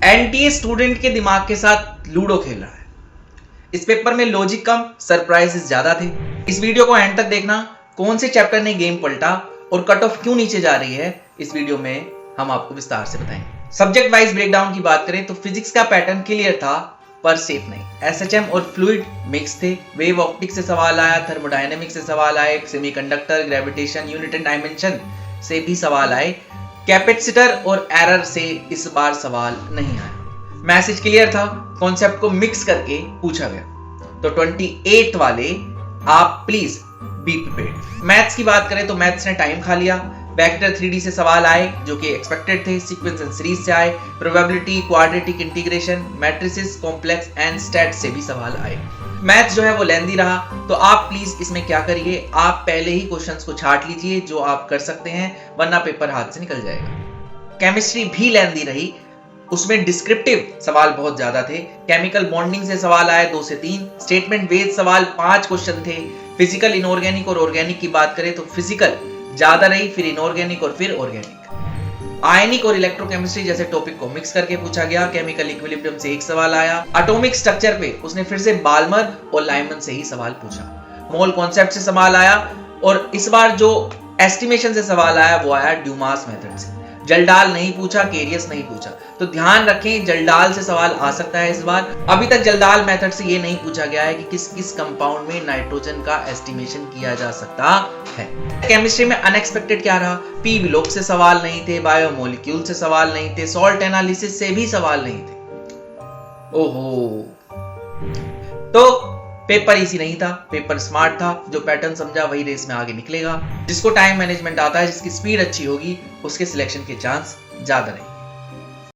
NTA student के दिमाग के साथ लूडो खेल रहा है। इस पेपर में लॉजिक कम, सरप्राइजेस ज्यादा थे। इस वीडियो को एंड तक देखना। कौन से चैप्टर ने गेम पलटा और कट ऑफ क्यों नीचे जा रही है, इस वीडियो में हम आपको विस्तार से बताएंगे। सब्जेक्ट वाइज ब्रेकडाउन की बात करें तो फिजिक्स का पैटर्न क्लियर था पर सेफ नहीं। एसएचएम और फ्लूइड मिक्स थे। वेव ऑप्टिक्स से सवाल आया, थर्मोडायनेमिक्स से सवाल आए, semiconductor, gravitation, unit and dimension से भी सवाल आए। कैपेसिटर और एरर से इस बार सवाल नहीं आया। मैसेज क्लियर था, कॉन्सेप्ट को मिक्स करके पूछा गया। तो 28 वाले आप प्लीज बी प्रिपेयर्ड। मैथ्स की बात करें तो मैथ्स ने टाइम खा लिया। वेक्टर 3D से सवाल आए जो कि एक्सपेक्टेड थे। सीक्वेंस एंड सीरीज से आए। Probability, quadratic integration, matrices, complex and stat से भी सवाल आए। मैथ्स जो है वो लेंदी रहा, तो आप प्लीज इसमें क्या करिए, आप पहले ही क्वेश्चंस को छांट लीजिए जो आप कर सकते हैं, वरना पेपर हाथ से निकल जाएगा। केमिस्ट्री भी लेंदी रही, उसमें डिस्क्रिप्टिव सवाल बहुत ज्यादा थे। केमिकल बॉन्डिंग से सवाल आए 2 से 3। स्टेटमेंट बेस्ड सवाल 5 क्वेश्चन थे। फिजिकल, इनऑर्गेनिक और ऑर्गेनिक की बात करें तो फिजिकल ज्यादा रही, फिर इनऑर्गेनिक और फिर ऑर्गेनिक। आयनिक और इलेक्ट्रोकेमिस्ट्री जैसे टॉपिक को मिक्स करके पूछा गया। केमिकल इक्विलिब्रियम से एक सवाल आया। एटॉमिक स्ट्रक्चर पे उसने फिर से बाल्मर और लाइमन से ही सवाल पूछा। मोल कॉन्सेप्ट से सवाल आया और इस बार जो एस्टिमेशन से सवाल आया वो आया ड्यूमास मेथड से। जलडाल नहीं पूछा, केरियस नहीं पूछा। तो ध्यान रखें, जलडाल से सवाल आ सकता है इस बार। अभी तक जलडाल मेथड से ये नहीं पूछा गया है कि किस किस कंपाउंड में नाइट्रोजन का एस्टिमेशन किया जा सकता है। केमिस्ट्री में अनएक्सपेक्टेड क्या रहा, पी ब्लॉक से सवाल नहीं थे, बायोमोलिक्यूल से सवाल नहीं थे, सॉल्ट एनालिसिस से भी सवाल नहीं थे। ओहो, तो पेपर इजी नहीं था, पेपर स्मार्ट था। जो पैटर्न समझा वही रेस में आगे निकलेगा। जिसको टाइम मैनेजमेंट आता है, जिसकी स्पीड अच्छी होगी, उसके सिलेक्शन के चांस ज्यादा रहेंगे।